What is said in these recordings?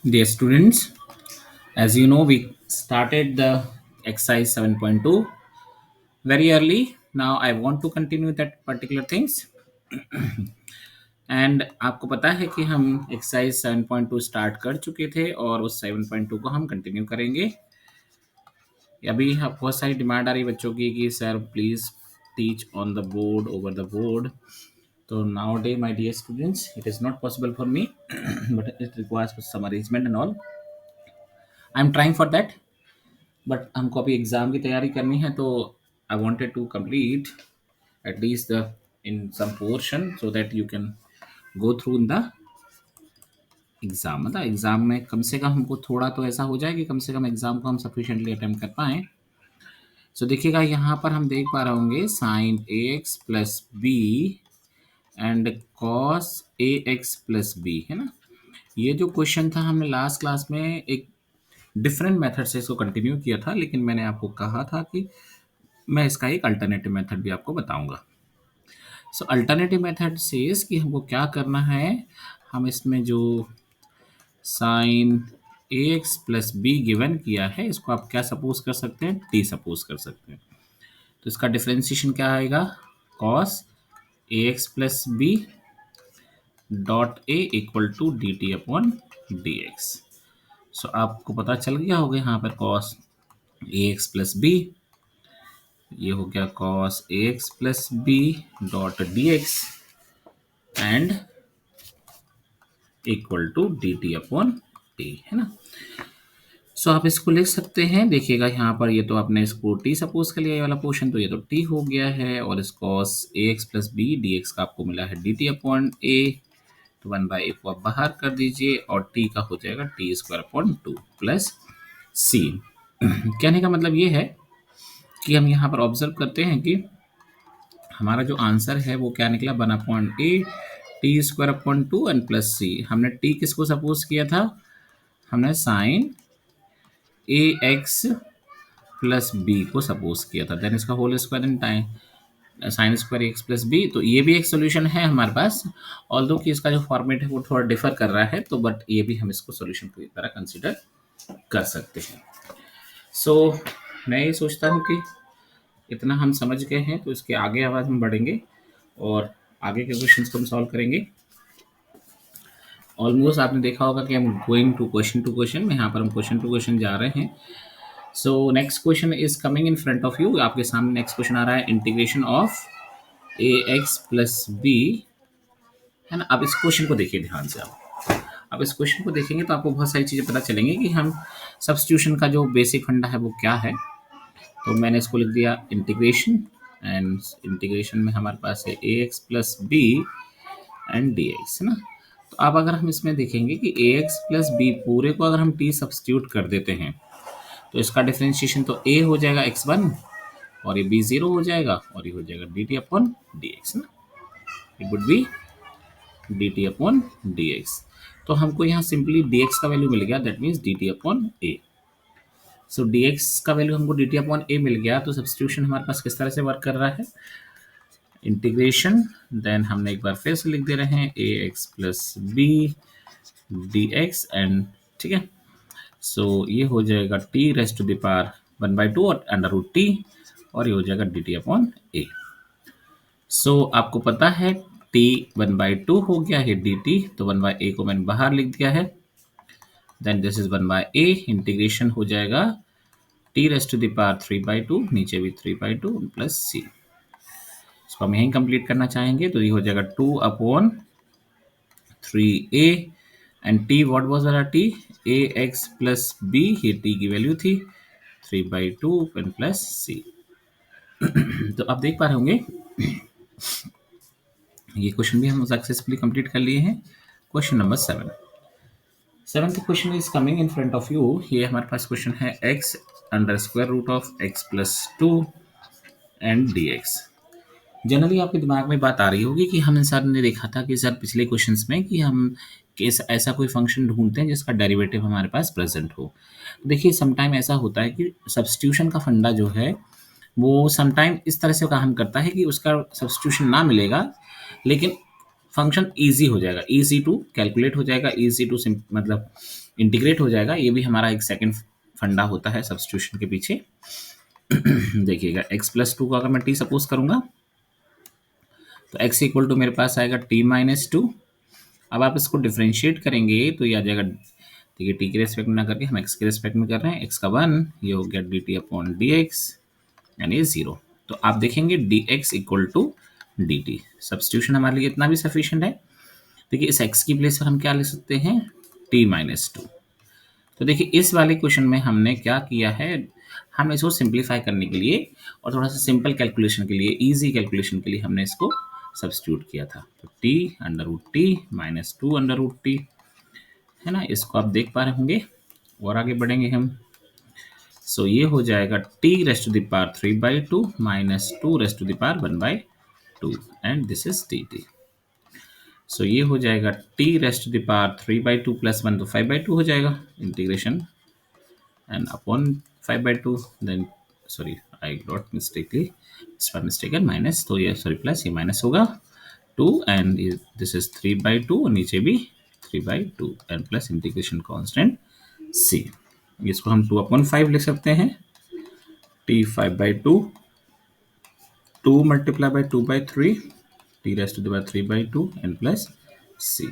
Dear students, as you know, we started the exercise 7.2 very early. Now I want to continue that particular things. And आपको पता है कि हम exercise 7.2 start कर चुके थे और उस 7.2 को हम कंटिन्यू करेंगे। अभी बहुत सारी डिमांड आ रही बच्चों की कि sir please teach on the board over the board. तो nowadays my dear students, it is not possible for me but it requires some arrangement and all. I am trying for that, but हमको अभी exam की तैयारी करनी है, तो I wanted to complete at least the in some portion so that you can go through in the exam. मतलब exam में कम से कम हमको थोड़ा तो ऐसा हो जाए कि कम से कम एग्ज़ाम को हम सफिशिएंटली अटेम्प्ट कर पाएँ। सो देखिएगा यहाँ पर हम देख पा रहे होंगे sine A x plus B and cos A x plus B, है ना। ये जो क्वेश्चन था हमने लास्ट क्लास में एक डिफरेंट मेथड से इसको कंटिन्यू किया था, लेकिन मैंने आपको कहा था कि मैं इसका एक अल्टरनेटिव मेथड भी आपको बताऊंगा। सो अल्टरनेटिव मेथड सेज कि हमको क्या करना है, हम इसमें जो साइन ए एक्स प्लस बी गिवन किया है इसको आप क्या सपोज कर सकते हैं, टी सपोज कर सकते हैं। तो इसका डिफरेंशिएशन क्या आएगा, cos A x plus b dot a equal to D T upon D x. So आपको पता चल गया होगा यहाँ पर कॉस ए एक्स प्लस बी, ये हो गया cos A x plus b dot d x and equal to D T upon t, है ना। सो आप इसको लिख सकते हैं। देखिएगा यहाँ पर ये तो आपने इसको टी सपोज कर लिया, ये वाला पोर्शन, तो ये तो टी हो गया है, और इस कॉस ए x plus b d x का आपको मिला है डी टी अपॉन ए, तो 1/a को आप बाहर कर दीजिए और टी का हो जाएगा टी स्क्वायर अपॉन 2 प्लस सी। कहने का मतलब ये है कि हम यहाँ पर ऑब्जर्व करते हैं कि हमारा जो आंसर है वो क्या निकला, 1/a t square upon 2 and plus c. हमने टी किसको सपोज किया था, हमने साइन ए एक्स प्लस बी को सपोज किया था, देन इसका whole square in time sine square x plus b. तो ये भी एक सोल्यूशन है हमारे पास, ऑल्दो कि इसका जो फॉर्मेट है वो थोड़ा डिफर कर रहा है, तो बट ये भी हम इसको सोल्यूशन की तरह कंसिडर कर सकते हैं। सो मैं ये सोचता हूँ कि इतना हम समझ गए हैं, तो इसके आगे आवाज़ हम बढ़ेंगे और आगे के क्वेश्चंस को हम सॉल्व करेंगे। ऑलमोस्ट आपने देखा होगा कि हम गोइंग टू क्वेश्चन में, यहाँ पर हम क्वेश्चन टू क्वेश्चन जा रहे हैं। So next question is coming in front of you, आपके सामने नेक्स्ट क्वेश्चन आ रहा है, integration of A x plus B, है ना। अब इस क्वेश्चन को देखिए ध्यान से। अब इस क्वेश्चन को देखेंगे तो आपको बहुत सारी चीज़ें पता चलेंगी कि हम सब्स्टिट्यूशन का जो बेसिक फंडा है वो क्या है। तो मैंने इसको लिख दिया इंटीग्रेशन, एंड इंटीग्रेशन में हमारे पास है a x plus B and D x, है ना। तो अब अगर हम इसमें देखेंगे कि ए एक्स प्लस बी पूरे को अगर हम टी सब्स्टिट्यूट कर देते हैं तो इसका डिफरेंशिएशन तो ए हो जाएगा x1 और ये बी जीरो हो जाएगा और ये हो जाएगा d T upon D x, ना। It would be d T upon D x. तो हमको यहाँ सिंपली डी एक्स का वैल्यू मिल गया, that means d T upon a. So d x का वैल्यू हमको डी टी अपॉन ए मिल गया, तो सब्स्टिट्यूशन हमारे पास किस तरह से वर्क कर रहा है, इंटीग्रेशन, देन हमने एक बार फिर से लिख दे रहे हैं a x plus b d x and, ठीक है। सो ये हो जाएगा T raised to the power 1/2 और अंडर रूट टी, और ये हो जाएगा d T upon a. So आपको पता है टी 1/2 हो गया है डी टी, तो 1/a को मैंने बाहर लिख दिया है, then this is 1/a, integration हो जाएगा T raised to the power 3/2, नीचे भी 3/2 प्लस सी। इसको हम यहीं कंप्लीट करना चाहेंगे, तो ये हो जाएगा 2/3a and T what was our T, A x plus B, ये टी की वैल्यू थी 3/2 एंड प्लस सी। तो आप देख पा रहे होंगे ये क्वेश्चन भी हम सक्सेसफुली कंप्लीट कर लिए हैं। Question number 7th question is coming in front of you. ये हमारे पास क्वेश्चन है x under square root of x plus 2 and D X. Generally आपके दिमाग में बात आ रही होगी कि हम सर ने देखा था कि सर पिछले क्वेश्चंस में कि हम ऐसा कोई फंक्शन ढूंढते हैं जिसका डेरिवेटिव हमारे पास प्रेजेंट हो। तो देखिए समटाइम ऐसा होता है कि सब्स्टिट्यूशन का फंडा जो है वो समटाइम इस तरह से काम करता है कि उसका सब्स्टिट्यूशन ना मिलेगा, लेकिन फंक्शन ईजी हो जाएगा, ईजी टू कैलकुलेट हो जाएगा, ईजी टू मतलब इंटीग्रेट हो जाएगा। ये भी हमारा एक सेकंड फंडा होता है सब्स्टिट्यूशन के पीछे। देखिएगा x प्लस टू को अगर मैं t सपोज करूंगा तो x इक्वल टू मेरे पास आएगा t माइनस टू। अब आप इसको डिफ्रेंशिएट करेंगे तो ये आ जाएगा, देखिए t के रेस्पेक्ट में ना करके हम x के रेस्पेक्ट में कर रहे हैं, x का 1, ये हो गया dt अपॉन dx एंड ये 0। तो आप देखेंगे dx equal to dt, substitution हमारे लिए इतना भी सफिशिएंट है। देखिए इस x की प्लेस पर हम क्या लिख सकते हैं, t माइनस टू। तो देखिए इस वाले क्वेश्चन में हमने क्या किया है, हमने इसको सिंप्लीफाई करने के लिए और थोड़ा सा सिंपल कैलकुलेशन के लिए, इजी कैलकुलेशन के लिए हमने इसको सब्स्टिट्यूट किया था। तो t under root T minus two under root T है ना, इसको आप देख पा रहे होंगे। और आगे बढ़ेंगे हम, सो ये हो जाएगा t raised to the power 3/2 minus 2 raised to the power 1/2 and this is dt। So ये हो जाएगा t raised to the power 3/2 plus 1 तो 5/2 हो जाएगा integration and upon 5/2 then sorry I got mistakenly it's by mistaken minus, तो ये sorry plus ये minus होगा 2 and this is 3/2 और नीचे भी 3/2 and plus integration constant c, इसको हम 2/5 लिख सकते हैं, t 5/2 2 multiplied by 2/3 t raised to the power 3/2 and plus c।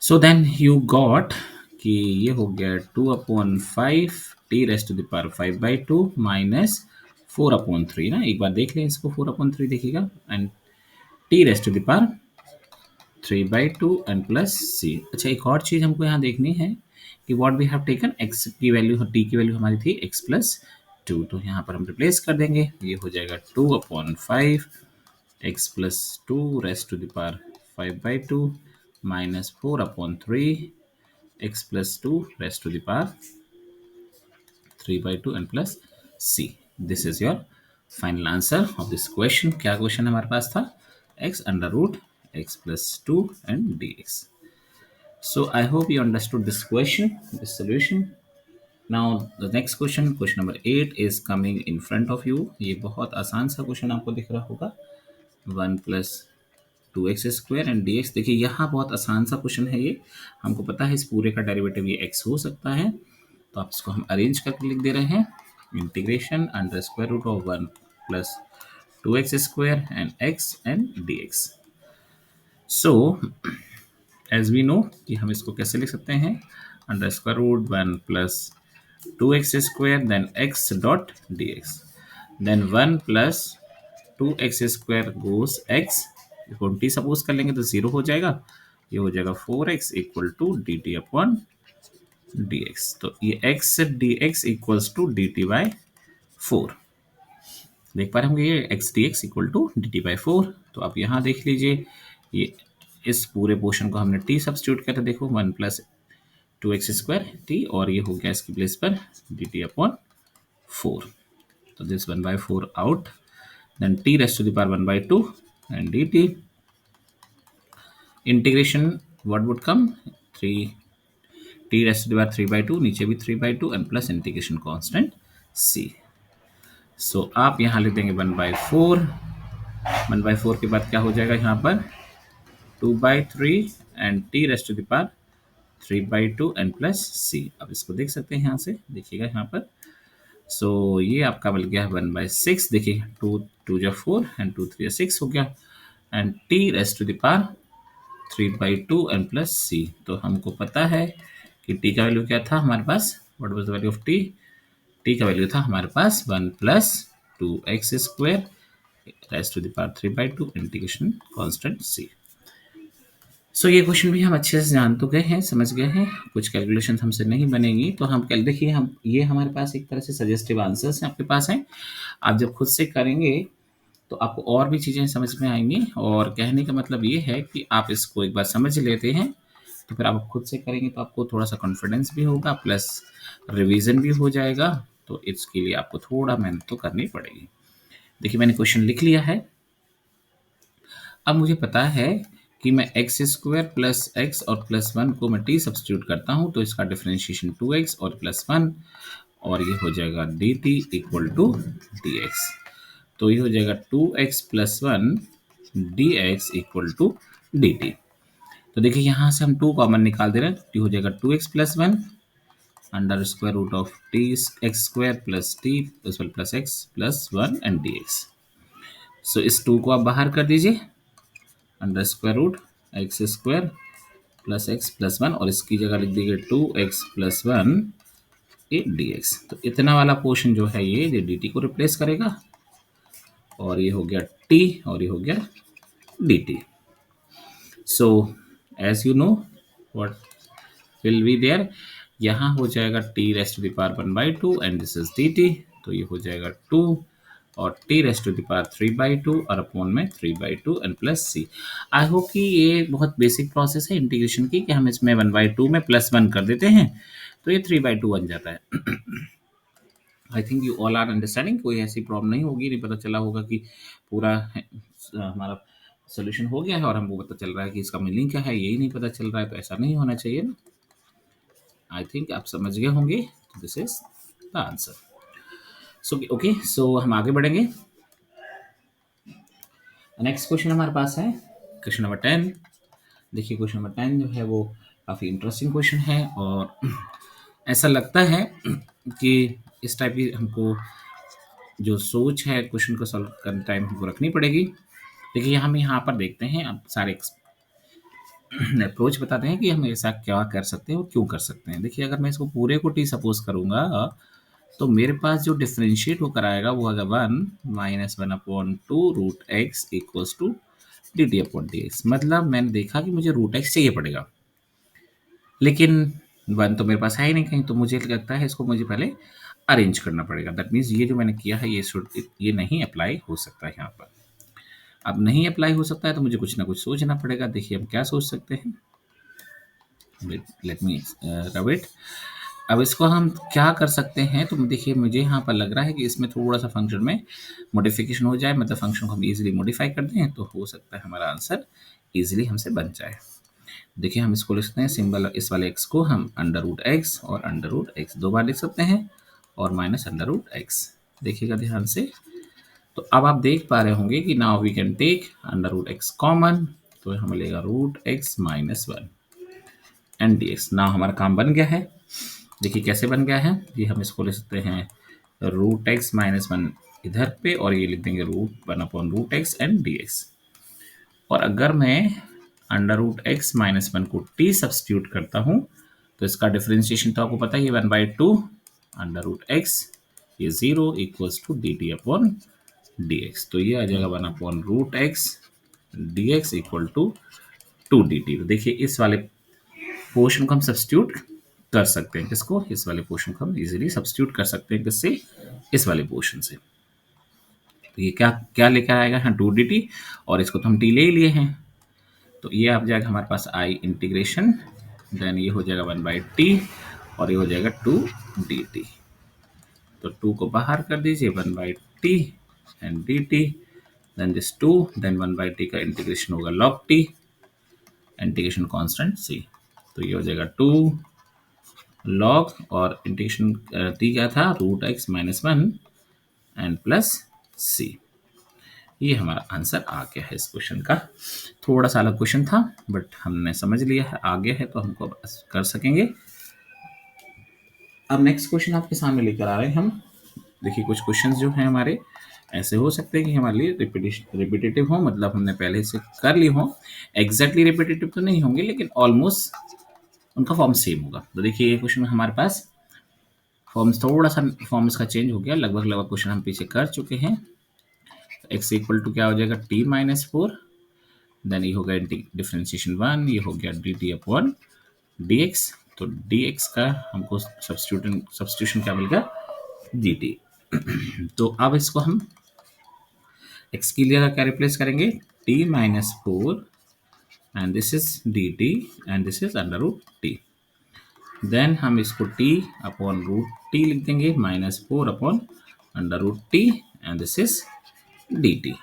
So then you got कि ये हो गया 2/5 t raised to the power 5/2 minus 4/3 ना, एक बार देख लें इसको, 4/3 देखिएगा and t raised to the power 3/2 and plus c. अच्छा एक और चीज़ हमको यहाँ देखनी है कि what we have taken, x की वैल्यू, टी की वैल्यू हमारी थी x प्लस टू, तो यहाँ पर हम रिप्लेस कर देंगे, ये हो जाएगा 2/5 x plus two raised to the power 5/2 minus 4/3 x plus 2 raised to the power 3/2 and plus c। This is your final answer of this question। क्या क्वेश्चन हमारे पास था, x under root x plus 2 and dx। So I hope you understood this question, this solution। Now the next question, question number 8 is coming in front of you। ये बहुत आसान सा question आपको दिख रहा होगा, 1 plus 2x² एंड dx। देखिए यहाँ बहुत आसान सा क्वेश्चन है ये, हमको पता है इस पूरे का डेरिवेटिव ये x हो सकता है, तो आप इसको हम अरेंज करके लिख दे रहे हैं, integration under square root of 1 plus 2x² and x and dx। So as we know कि हम इसको कैसे लिख सकते हैं, under square root 1 plus 2x² then x dot dx, then 1 plus 2x² goes x, इसको टी सपोज कर लेंगे तो 0 हो जाएगा, ये हो जाएगा 4x equal to D T upon D x. तो ये x D X equals to D T by 4, देख पा रहे होंगे ये x D X equal to D T by 4। तो आप यहाँ देख लीजिए, ये इस पूरे पोर्शन को हमने t सब्स्टिट्यूट किया था, देखो 1 प्लस 2x² t और ये हो गया इसकी प्लेस पर डी टी अपॉन 4, तो this 1/4 out, then t raised to the power 1/2 and dt integration what would come 3 t raised to the power 3/2, नीचे भी 3/2 and plus integration constant c। सो आप यहाँ लिख देंगे 1/4, 1/4 के बाद क्या हो जाएगा यहाँ पर 2/3 and t raised to the power 3/2 and plus c। अब इसको देख सकते हैं यहाँ से, देखिएगा यहाँ पर, सो ये आपका बन गया 1/6, देखिए 2 2 जा 4 एंड 2 3 6 हो गया, and t raised to the power 3/2 and plus c। तो हमको पता है कि t का वैल्यू क्या था हमारे पास, what was the value of t, t का वैल्यू था हमारे पास 1 plus 2x² raised to the power 3/2 integration constant c। So ये क्वेश्चन भी हम अच्छे से जान तो गए हैं, समझ गए हैं, कुछ कैलकुलेशन हमसे नहीं बनेंगी, तो हम कल देखिए हम ये हमारे पास एक तरह से सजेस्टिव आंसर्स आपके पास हैं, आप जब खुद से करेंगे तो आपको और भी चीज़ें समझ में आएंगी, और कहने का मतलब ये है कि आप इसको एक बार समझ लेते हैं तो फिर आप खुद से करेंगे तो आपको थोड़ा सा कॉन्फिडेंस भी होगा, प्लस रिवीजन भी हो जाएगा, तो इसके लिए आपको थोड़ा मेहनत तो करनी पड़ेगी। देखिए मैंने क्वेश्चन लिख लिया है, अब मुझे पता है कि मैं x² प्लस x और प्लस 1 को मैं t सब्स्टिट्यूट करता हूँ, तो इसका डिफरेंशिएशन 2x और प्लस 1 और ये हो जाएगा dt इक्वल टू dx। तो ये हो जाएगा 2x plus 1 D X equal to D T. तो देखिए यहाँ से हम 2 कॉमन निकाल दे रहे हैं, टी हो जाएगा 2x plus 1 under square root of t x square plus t plus x plus 1 and D x. So इस 2 को आप बाहर कर दीजिए, under square root x square plus x plus 1 और इसकी जगह लिख दीजिए 2x plus 1 A D x. तो इतना वाला पोर्शन जो है ये डी टी को रिप्लेस करेगा और ये हो गया t और ये हो गया D T. So as you know what will be there, यहाँ हो जाएगा t raised to the power 1/2 and this is dt, तो ये हो जाएगा 2 और t raised to the power 3/2 और अपॉन में 3/2 and plus c। I hope कि ये बहुत बेसिक प्रोसेस है इंटीग्रेशन की कि हम इसमें 1/2 में +1 कर देते हैं तो ये 3/2 बन जाता है। I think you all are understanding, कोई ऐसी प्रॉब्लम नहीं होगी, नहीं पता चला होगा कि पूरा हमारा सोल्यूशन हो गया है और हमको पता चल रहा है कि इसका मीनिंग क्या है, यही नहीं पता चल रहा है, तो ऐसा नहीं होना चाहिए ना। आई थिंक आप समझ गए होंगे, this is the answer. So okay, so हम आगे बढ़ेंगे। नेक्स्ट क्वेश्चन हमारे पास है क्वेश्चन नंबर 10। देखिए क्वेश्चन नंबर 10 जो है वो काफ़ी इंटरेस्टिंग क्वेश्चन है और ऐसा लगता है कि इस टाइप की हमको जो सोच है क्वेश्चन को सॉल्व करने टाइम हमको रखनी पड़ेगी। देखिए हम यहाँ पर देखते हैं, अब सारे अप्रोच बताते हैं कि हम ऐसा क्या कर सकते हैं और क्यों कर सकते हैं। देखिए अगर मैं इसको पूरे को टी सपोज करूँगा तो मेरे पास जो डिफ्रेंशिएट होकर आएगा वो आएगा 1 - 1/2 root X equals to D T upon D X. मतलब मैंने देखा कि मुझे रूट एक्स चाहिए पड़ेगा, लेकिन 1 तो मेरे पास है ही नहीं कहीं, तो मुझे लगता है इसको मुझे पहले अरेंज करना पड़ेगा। दैट मीन्स ये जो मैंने किया है ये नहीं अप्लाई हो सकता है यहाँ पर। अब नहीं अप्लाई हो सकता है तो मुझे कुछ ना कुछ सोचना पड़ेगा। देखिए हम क्या सोच सकते हैं, लेट मी रब इट। अब इसको हम क्या कर सकते हैं, तो देखिए मुझे यहाँ पर लग रहा है कि इसमें थोड़ा सा फंक्शन में मॉडिफिकेशन हो जाए, मतलब फंक्शन को हम इजीली मॉडिफाई कर दें तो हो सकता है हमारा आंसर इजीली हमसे बन जाए। देखिए हम इसको लिख सकते हैं, सिंबल इस वाले x को हम अंडर रूट एक्स और अंडर रूट एक्स 2 बार लिख सकते हैं और माइनस अंडर रूट एक्स। देखिएगा ध्यान से, तो अब आप देख पा रहे होंगे कि now we can take under root X common, तो हमें मिलेगा root X minus 1 and D X. Now हमारा काम बन गया है। देखिए कैसे बन गया है, ये हम इसको लिख सकते हैं रूट एक्स माइनस 1 इधर पे और ये लिख देंगे root 1 upon root X and D X. और अगर मैं अंडर रूट एक्स माइनस 1 को टी सब्सटीट्यूट करता हूँ तो इसका डिफरेंशिएशन तो आपको पता ही है 1/2 अंडर रूट एक्स, ये 0 equals to D T upon D x. तो ये आ जाएगा 1 upon root X D X equal to 2 D T. तो देखिए इस वाले पोर्शन को हम सब्सटीट्यूट कर सकते हैं, किसको, इस वाले पोर्शन को हम इजीली सब्सटीट्यूट कर सकते हैं, किससे, इस वाले पोर्शन से। तो ये क्या क्या लेकर आएगा, हाँ 2 डी टी, और इसको तो हम टी ले ही लिए हैं, तो ये आ जाएगा हमारे पास आई इंटीग्रेशन, देन ये हो जाएगा 1/t और ये हो जाएगा 2dt। तो 2 को बाहर कर दीजिए, 1/t and dt, then this 2, then 1/t का इंटीग्रेशन होगा log t, integration constant c। तो ये हो जाएगा 2 log और इंटीग्रेशन t क्या था, root X minus 1 and plus c। ये हमारा आंसर आ गया है इस क्वेश्चन का। थोड़ा सा अलग क्वेश्चन था बट हमने समझ लिया है, आ गया है तो हमको कर सकेंगे। अब नेक्स्ट क्वेश्चन आपके सामने लेकर आ रहे हैं हम। देखिए कुछ क्वेश्चंस जो हैं हमारे ऐसे हो सकते हैं कि हमारे लिए रिपीटेटिव हो, मतलब हमने पहले से कर ली हो। एग्जैक्टली रिपीटेटिव तो नहीं होंगे लेकिन ऑलमोस्ट उनका फॉर्म सेम होगा। तो देखिए ये क्वेश्चन हमारे पास थोड़ा सा फॉर्म इसका चेंज हो गया, लगभग क्वेश्चन हम पीछे कर चुके हैं। x इक्वल टू क्या हो जाएगा, t माइनस 4, देन ये हो गया डिफ्रेंशिएशन 1, ये हो गया D T upon D x. तो डी एक्स का हमको सब्सटीट्यूशन क्या मिल गया, डी टी। तो अब इसको हम x की जगह क्या रिप्लेस करेंगे, t minus 4 and this is D t and this is under root t. Then हम इसको t अपॉन रूट टी लिख देंगे, minus 4 upon under root T and this is D T.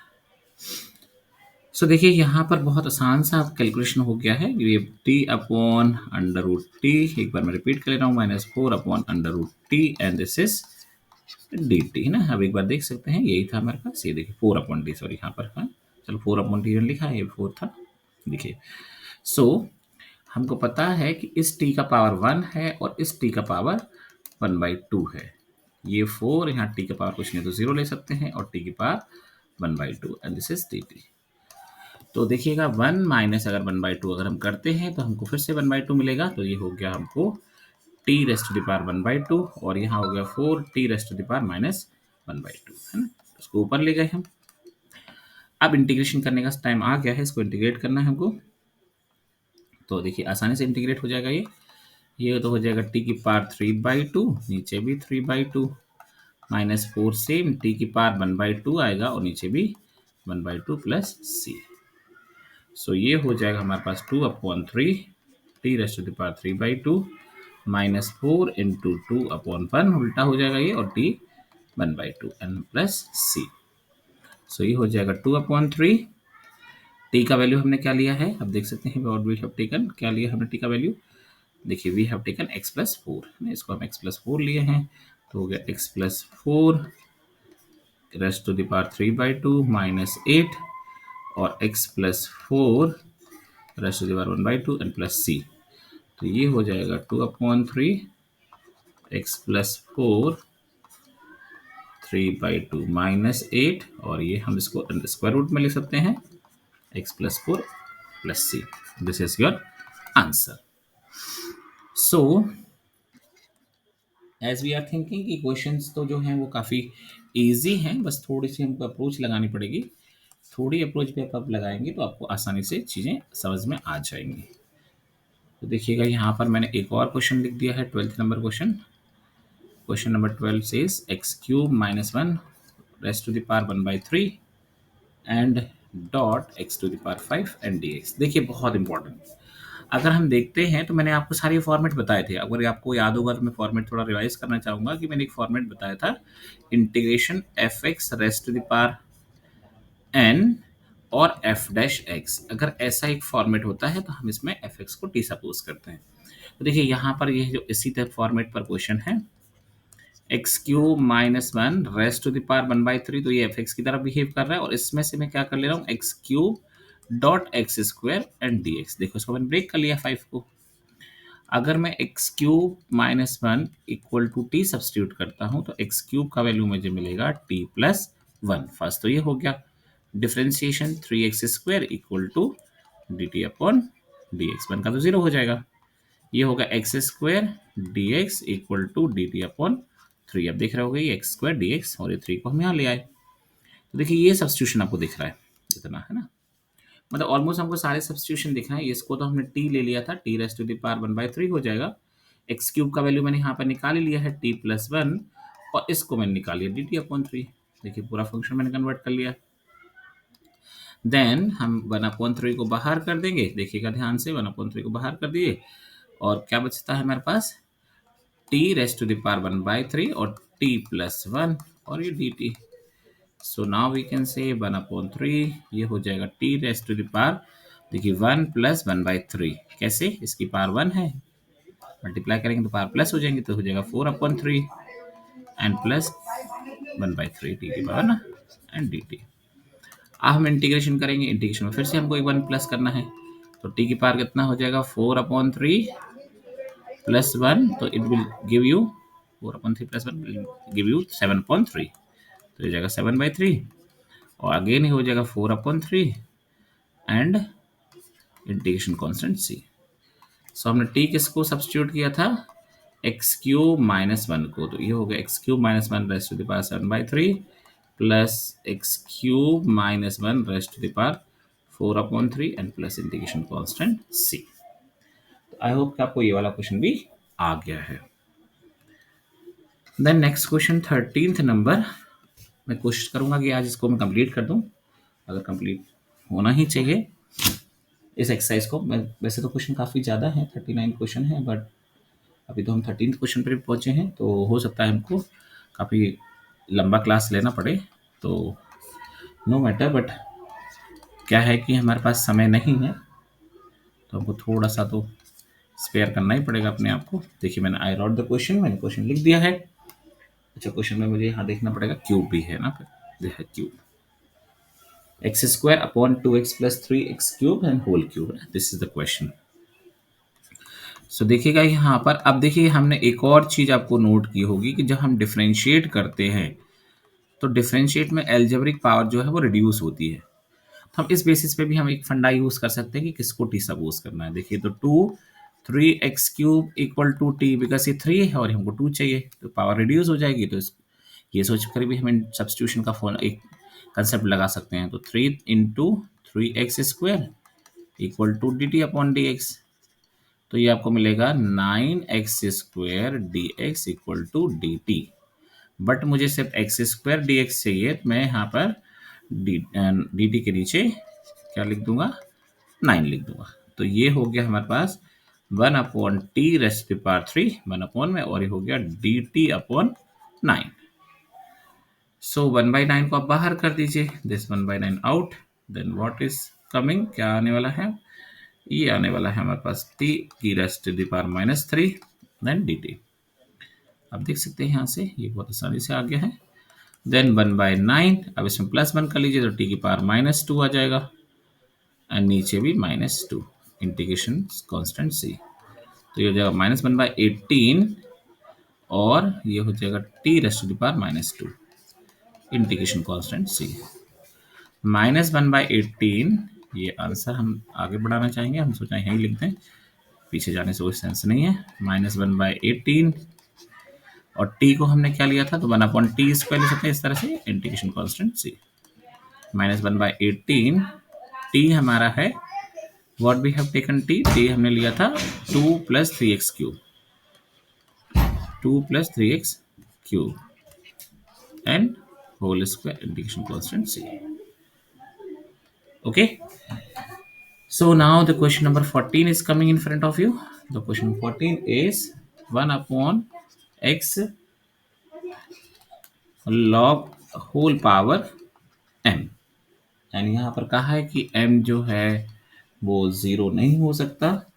So देखिए यहाँ पर बहुत आसान सा कैलकुलेशन हो गया है। ये t upon under root T, एक बार मैं रिपीट कर ले रहा हूँ, minus 4 upon under root T and this is D T, है ना। अब एक बार देख सकते हैं, यही था हमारे पास, ये देखिए 4 अपॉन डी, सॉरी यहाँ पर, हाँ चलो 4/T1 लिखा है, ये 4 था। देखिए सो हमको पता है कि इस t का पावर 1 है और इस t का पावर 1/2 है। ये 4 यहाँ t का पावर कुछ नहीं तो 0 ले सकते हैं और t की power 1/2 and this is dt। तो देखिएगा 1 माइनस अगर 1/2 अगर हम करते हैं तो हमको फिर से 1/2 मिलेगा, तो ये हो गया हमको t raised to the power 1/2 और यहाँ हो गया 4 t raised to the power minus 1/2 है ना। उसको ऊपर ले गए हम। अब इंटीग्रेशन करने का टाइम आ गया है, इसको इंटीग्रेट करना है हमको। तो देखिए आसानी से इंटीग्रेट हो जाएगा ये तो हो जाएगा t की पावर 3/2, नीचे भी 3/2 माइनस 4 सेम t की पावर 1/2 आएगा और नीचे भी 1/2 प्लस c। सो ये हो जाएगा हमारे पास 2/3 t raised to the power 3/2 minus 4 into 2/1 उल्टा हो जाएगा ये और t 1/2 and plus c। So ये हो जाएगा 2/3। t का वैल्यू हमने क्या लिया है, अब देख सकते हैं व्हाट वी हैव टेकन, क्या लिया हमने t का वैल्यू। देखिए वी हैव टेकन x+4, इसको हम x+4 लिए हैं, तो हो गया x+4 raised to the power 3/2 minus 8 और x+4 raised to the power 1/2 and plus c। तो ये हो जाएगा 2/3 x+4 3/2 माइनस 8 और ये हम इसको स्क्वायर रूट में ले सकते हैं x+4 plus c। This is your answer. So as we are thinking कि क्वेश्चंस तो जो हैं वो काफ़ी इजी हैं, बस थोड़ी सी हमको अप्रोच लगानी पड़ेगी। थोड़ी अप्रोच पे आप लगाएंगे तो आपको आसानी से चीज़ें समझ में आ जाएंगी। तो देखिएगा यहाँ पर मैंने एक और क्वेश्चन लिख दिया है, 12th नंबर क्वेश्चन। Question number 12 says x³ - 1 raised to the power 1/3 and dot x to the power 5 and dx। देखिए बहुत इंपॉर्टेंट, अगर हम देखते हैं तो मैंने आपको सारे फॉर्मेट बताए थे। अगर आपको याद होगा तो मैं फॉर्मेट थोड़ा रिवाइज करना चाहूँगा कि मैंने एक फॉर्मेट बताया था, integration f(x) raised to the power n और f'(x). अगर ऐसा एक फॉर्मेट होता है तो हम इसमें f(x) को t सपोज करते हैं। तो देखिए यहाँ पर ये जो इसी तरह फॉर्मेट पर क्वेश्चन है, x³ - 1 raised to the power 1/3, तो ये f(x) की तरह बिहेव कर रहा है और इसमें से मैं क्या कर ले रहा हूँ x³ dot x² and dx। देखो इसको मैंने ब्रेक कर लिया 5 को। अगर मैं x³ - 1 equal to t substitute करता हूँ तो x³ का वैल्यू मुझे मिलेगा t प्लस 1। फर्स्ट तो ये हो गया differentiation 3x² equal to dt upon dx। 1 का तो 0 हो जाएगा। ये होगा x² dx equal to dt upon 3। अब देख रहे होगे ये x² dx और ये 3 को हम यहाँ ले आए। तो देखिए ये सब्स्टिट्यूशन आपको दिख रहा है, इतना है ना, मतलब ऑलमोस्ट हमको सारे सब्स्टिट्यूशन दिख रहे हैं। इसको तो हमने t ले लिया था, t raised to the power 1/3 हो जाएगा। x³ का वैल्यू मैंने यहाँ पर निकाल ही लिया है t प्लस 1 और इसको मैंने निकाल लिया dt अपॉन 3। देखिए पूरा फंक्शन मैंने कन्वर्ट कर लिया। देन हम 1/3 को बाहर कर देंगे, देखिएगा ध्यान से 1/3 को बाहर कर दिए और क्या बचता है हमारे पास t raised to the power 1/3 और t प्लस 1 और ये dt। So now we can say 1/3 ये हो जाएगा t raised to the power, देखिए 1 प्लस 1/3 कैसे, इसकी पावर 1 है, मल्टीप्लाई करेंगे तो पावर प्लस हो जाएंगे, तो हो जाएगा 4/3 एंड प्लस 1/3 t की पावर ना एंड dt। अब हम इंटीग्रेशन करेंगे, इंटीग्रेशन में फिर से हमको एक 1 प्लस करना है, तो t की पावर कितना हो जाएगा 4/3 प्लस 1, तो it will give you 4/3 plus 1 will give you 7/3, तो हो जाएगा 7/3 और अगेन हो जाएगा 4/3 एंड इंटीग्रेशन कांस्टेंट c। सो हमने t किसको सब्स्टिट्यूट किया था, x³ - 1 को, तो ये हो गया x³ - 1 raised to the power 7/3 plus x³ - 1 raised to the power 4/3 and plus integration constant c। I hope कि आपको ये वाला क्वेश्चन भी आ गया है। Then next question 13th number, मैं कोशिश करूंगा कि आज इसको मैं कंप्लीट कर दूं, अगर कंप्लीट होना ही चाहिए इस एक्सरसाइज को। मैं वैसे तो क्वेश्चन काफ़ी ज़्यादा है, 39 क्वेश्चन है, बट अभी तो हम 13th क्वेश्चन पर पहुँचे हैं, तो हो सकता है हमको काफ़ी लंबा क्लास लेना पड़े, तो नो मैटर, बट क्या है कि हमारे पास समय नहीं है तो हमको थोड़ा सा तो स्पेयर करना ही पड़ेगा अपने आप को। देखिए मैंने आई रॉट द क्वेश्चन, मैंने क्वेश्चन लिख दिया है। अच्छा क्वेश्चन में मुझे यहाँ देखना पड़ेगा क्यूब भी है ना, ये है cube. X square upon 2x plus 3x cube and whole cube. This is the question. So देखिएगा यहाँ पर, अब देखिए हमने एक और चीज़ आपको नोट की होगी कि जब हम डिफरेंशिएट करते हैं तो डिफरेंशिएट में एल्जेब्रिक पावर जो है वो रिड्यूस होती है। तो हम इस बेसिस पे भी हम एक फंडा यूज कर सकते हैं कि किसको टी सपोज करना है। देखिए तो 3x cube equal to T, because ये 3 है और हमको 2 चाहिए तो पावर रिड्यूस हो जाएगी। तो ये सोच कर भी हम सब्सटीट्यूशन का एक कंसेप्ट लगा सकते हैं। तो 3 into 3x square equal to D T upon D x. तो ये आपको मिलेगा 9x square D X equal to D T. But मुझे सिर्फ एक्स स्क्वायर डी एक्स चाहिए, तो मैं यहाँ पर डी टी के नीचे क्या लिख दूंगा, 9 लिख दूंगा। तो ये हो गया हमारे पास 1/t⁻³ 1 में, और ये हो गया dt/9। सो 1/9 को आप बाहर कर दीजिए, this 1/9 out. Then what is coming, क्या आने वाला है, ये आने वाला है हमारे पास t⁻³ देन dt। आप देख सकते हैं यहाँ से ये बहुत आसानी से आ गया है। देन 1/9, अब इसमें +1 कर लीजिए तो t⁻² आ जाएगा, एंड नीचे भी -2, इंटीग्रेशन कांस्टेंट c। तो ये हो जाएगा -1/18 और ये हो जाएगा t⁻², इंटीग्रेशन कांस्टेंट c। -1/18 ये आंसर हम आगे बढ़ाना चाहेंगे, हम सोचा यहीं लिख दें, पीछे जाने से कोई सेंस नहीं है। -1/18 और t को हमने क्या लिया था, तो 1/t² ले सकते हैं इस तरह से, इंटीग्रेशन कांस्टेंट c। -1/18 t हमारा है, what we have taken t हमने लिया था 2 + 3x³ 2 + 3x³ and whole square, integration constant c। Okay, so now the question number 14 is coming in front of you. The question 14 is 1/x log whole power m, यानी यहाँ पर कहा है कि m जो है वो 0 नहीं हो सकता,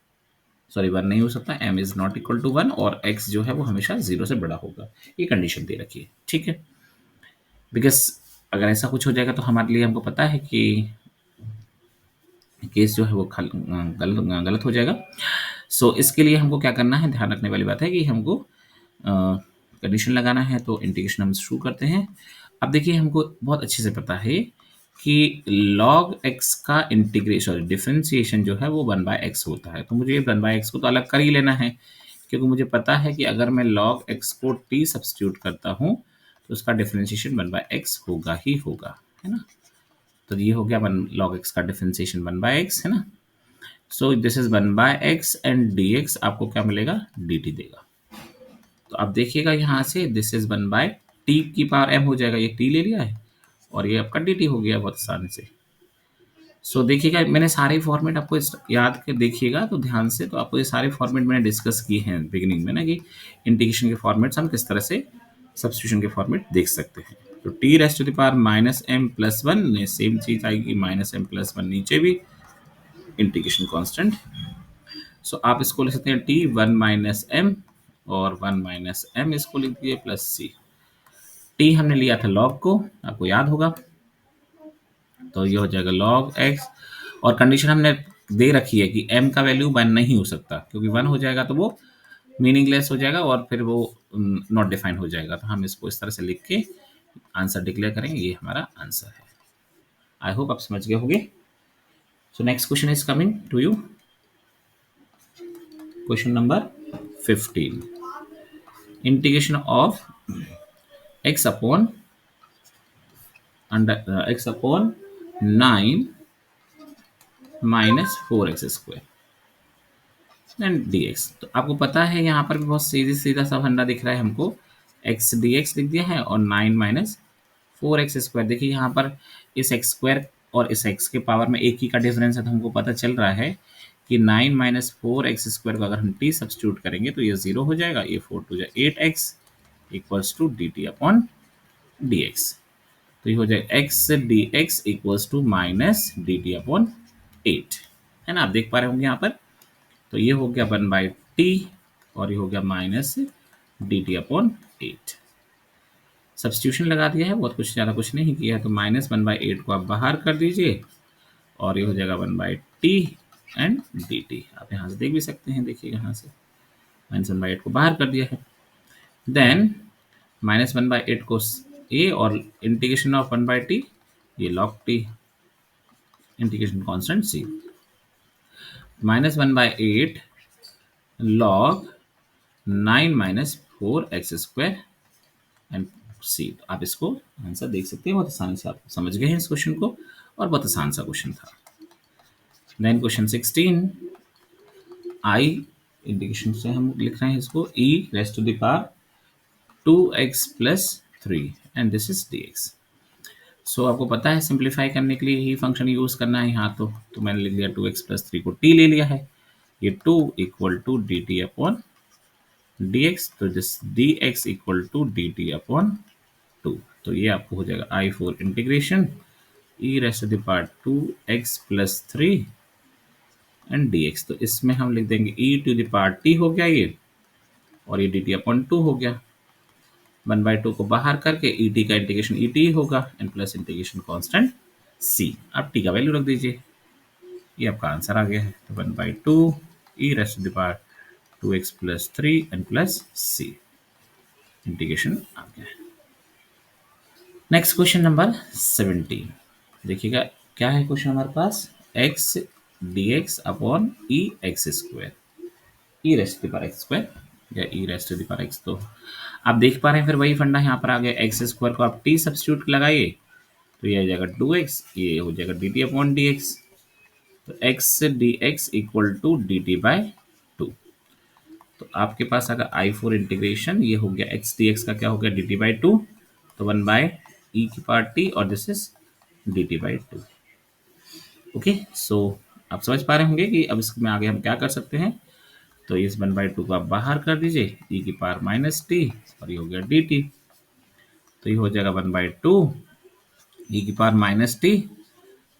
सॉरी 1 नहीं हो सकता, m is not equal to 1, और x जो है वो हमेशा 0 से बड़ा होगा। ये कंडीशन दे रखी है, ठीक है। बिकॉज अगर ऐसा कुछ हो जाएगा तो हमारे लिए, हमको पता है कि केस जो है वो गलत हो जाएगा। सो इसके लिए हमको क्या करना है, ध्यान रखने वाली बात है कि हमको कंडीशन लगाना है। तो इंटीग्रेशन हम शुरू करते हैं। अब देखिए हमको बहुत अच्छे से पता है कि log x का इंटीग्रेशन डिफरेंशिएशन जो है वो 1/x होता है। तो मुझे 1/x को तो अलग कर ही लेना है, क्योंकि मुझे पता है कि अगर मैं log x को t सब्स्टिट्यूट करता हूँ तो उसका डिफरेंशिएशन 1/x होगा ही होगा, है ना। तो ये हो गया log x का डिफरेंशिएशन 1/x, है ना। So this is 1/x and dx आपको क्या मिलेगा, dt देगा। तो अब देखिएगा यहाँ से दिस इज 1/t⁻m हो जाएगा, ये t ले लिया है और ये आपका dt हो गया बहुत आसानी से। सो देखिएगा मैंने सारे फॉर्मेट आपको याद कर देखिएगा तो ध्यान से, तो आपको ये सारे फॉर्मेट मैंने डिस्कस किए हैं बिगिनिंग में ना, कि इंटीग्रेशन के फॉर्मेट्स हम किस तरह से सब्स्टिट्यूशन के फॉर्मेट देख सकते हैं। तो t⁻m+1 में सेम चीज आएगी, -m+1 नीचे भी इंटीग्रेशन कांस्टेंट। सो आप इसको लिख सकते हैं t1 - m और 1 - m इसको लिख दिए प्लस c। t हमने लिया था log को, आपको याद होगा, तो ये हो जाएगा log x, और कंडीशन हमने दे रखी है कि m का वैल्यू 1 नहीं हो सकता, क्योंकि 1 हो जाएगा तो वो मीनिंगलेस हो जाएगा और फिर वो नॉट डिफाइंड हो जाएगा। तो हम इसको इस तरह से लिख के आंसर डिक्लेयर करेंगे, ये हमारा आंसर है। आई होप आप समझ गए होंगे। So next question is coming to you, question number 15, integration of x upon x upon 9 - 4x² and dx। तो आपको पता है यहाँ पर भी बहुत सीधा सा फंडा दिख रहा है हमको, x dx लिख दिया है और 9 - 4x²। देखिए यहाँ पर इस x² और इस x के पावर में एक ही का डिफरेंस है, तो हमको पता चल रहा है कि 9 - 4x² को अगर हम t सब्स्टिट्यूट करेंगे तो ये 0 हो जाएगा, ये 4 2 8x इक्वल्स टू dt/dx। तो ये हो जाएगा x dx equals to -dt/8, है ना। आप देख पा रहे होंगे यहाँ पर, तो ये हो गया 1/t और ये हो गया -dt/8। सब्स्टिट्यूशन लगा दिया है, बहुत कुछ ज़्यादा कुछ नहीं किया है। तो -1/8 को आप बाहर कर दीजिए और ये हो जाएगा 1/t एंड dt। आप यहाँ से देख भी सकते हैं, देखिए यहाँ से -1/8 को बाहर कर दिया है। देन -1/8 को a और इंटीग्रेशन ऑफ 1/t, ये log t, integration constant c, -1/8 log 9 - 4x² and c। तो आप इसको आंसर देख सकते हैं, बहुत आसानी से आप समझ गए हैं इस क्वेश्चन को, और बहुत आसान सा क्वेश्चन था। देन क्वेश्चन 16, i इंटीग्रेशन से हम लिख रहे हैं इसको e⁻² 2x + 3 and this is dx। सो आपको पता है सिंप्लीफाई करने के लिए ही फंक्शन यूज करना है यहाँ। तो मैंने लिख लिया 2x + 3 को t ले लिया है, ये 2 = dt अपॉन dx, तो दिस dx = dt अपॉन 2। तो ये आपको हो जाएगा I4 integration e⁻²x + 3 and dx। तो इसमें हम लिख देंगे e⁻t हो गया ये, और ये dt अपॉन 2 हो गया। 1/2 को बाहर करके et का इंटीग्रेशन et होगा and plus integration constant c। आप t का वैल्यू रख दीजिए, ये आपका आंसर आ गया है। तो 1/2 e⁻²x + 3 and plus c, integration आ गया है। नेक्स्ट क्वेश्चन नंबर 17, देखिएगा क्या है क्वेश्चन हमारे पास, x dx upon e⁻² e⁻x² या e⁻x। तो आप देख पा रहे हैं फिर वही फंडा यहाँ पर आ गया, x² को आप t सब्स्टिट्यूट लगाइए तो ये आ जाएगा 2x, ये हो जाएगा dt अपॉन dx। तो x dx = dt/2। तो आपके पास अगर I4 इंटीग्रेशन, ये हो गया x dx का क्या हो गया dt/2, तो 1/e⁻t और दिस इज dt/2। ओके, सो आप समझ पा रहे होंगे कि अब इसमें आगे हम क्या कर सकते हैं। तो इस 1/2 को आप बाहर कर दीजिए, e⁻t और ये हो गया dt। तो ये हो जाएगा 1/2 e⁻t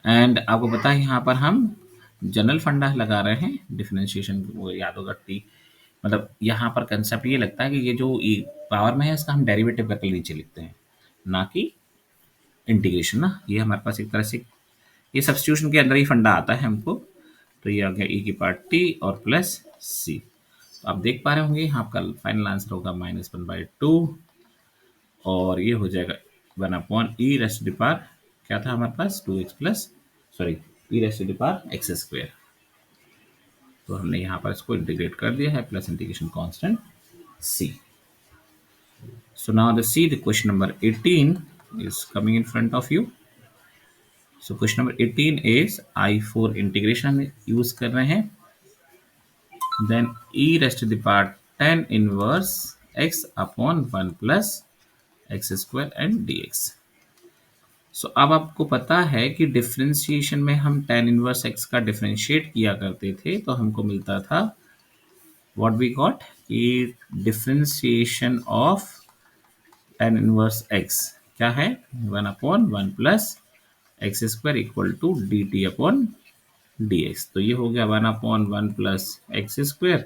एंड आपको पता है यहाँ पर हम जनरल फंडा लगा रहे हैं डिफरेंशिएशन, वो याद होगा t, मतलब यहाँ पर कंसेप्ट ये लगता है कि ये जो पावर में है इसका हम डेरिवेटिव करके नीचे लिखते हैं, ना कि इंटीग्रेशन ना। ये हमारे पास एक तरह से ये सब्स्टिट्यूशन के अंदर ही फंडा आता है हमको। तो ये आ गया e⁻t और प्लस c। तो आप देख पा रहे होंगे यहाँ आपका फाइनल आंसर होगा -1/2 और ये हो जाएगा 1/e⁻, क्या था हमारे पास 2x प्लस सॉरी e⁻x²। तो हमने यहाँ पर इसको इंटीग्रेट कर दिया है, plus integration constant c। So now the question number 18 is coming in front of you. So question number 18 is I4 integration हम यूज कर रहे हैं। Then e⁻tan inverse x upon 1 plus x² and dx। सो अब आपको पता है कि differentiation में हम tan इनवर्स x का डिफरेंशिएट किया करते थे, तो हमको मिलता था व्हाट वी गॉट कि differentiation of tan inverse x क्या है 1/1 plus x² = dt upon dx। तो ये हो गया 1/1 प्लस x²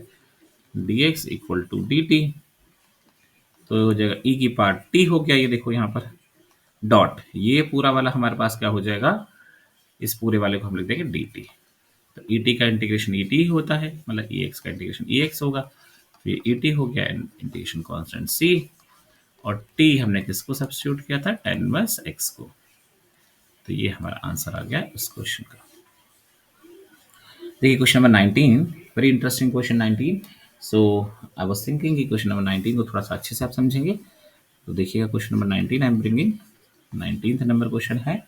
dx = dt। तो हो जाएगा e⁻t हो गया, ये देखो यहाँ पर डॉट, ये पूरा वाला हमारे पास क्या हो जाएगा, इस पूरे वाले को हम लिख देंगे dt। तो et का इंटीग्रेशन et ही होता है, मतलब ex का इंटीग्रेशन ex होगा, फिर et हो गया इंटीग्रेशन कांस्टेंट c, और t हमने किसको सब्स्टिट्यूट किया था tan इनवर्स x को। तो ये हमारा आंसर आ गया इस क्वेश्चन का। देखिए question number 19, very interesting question 19। So I was thinking कि क्वेश्चन नंबर 19 को थोड़ा सा अच्छे से आप समझेंगे। तो देखिएगा question number 19 I am bringing 19th number question है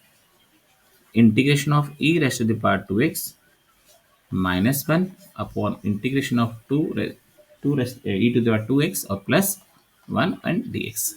इंटीग्रेशन ऑफ e⁻²x -1 अपॉन इंटीग्रेशन ऑफ e⁻2x और प्लस 1 एंड dx।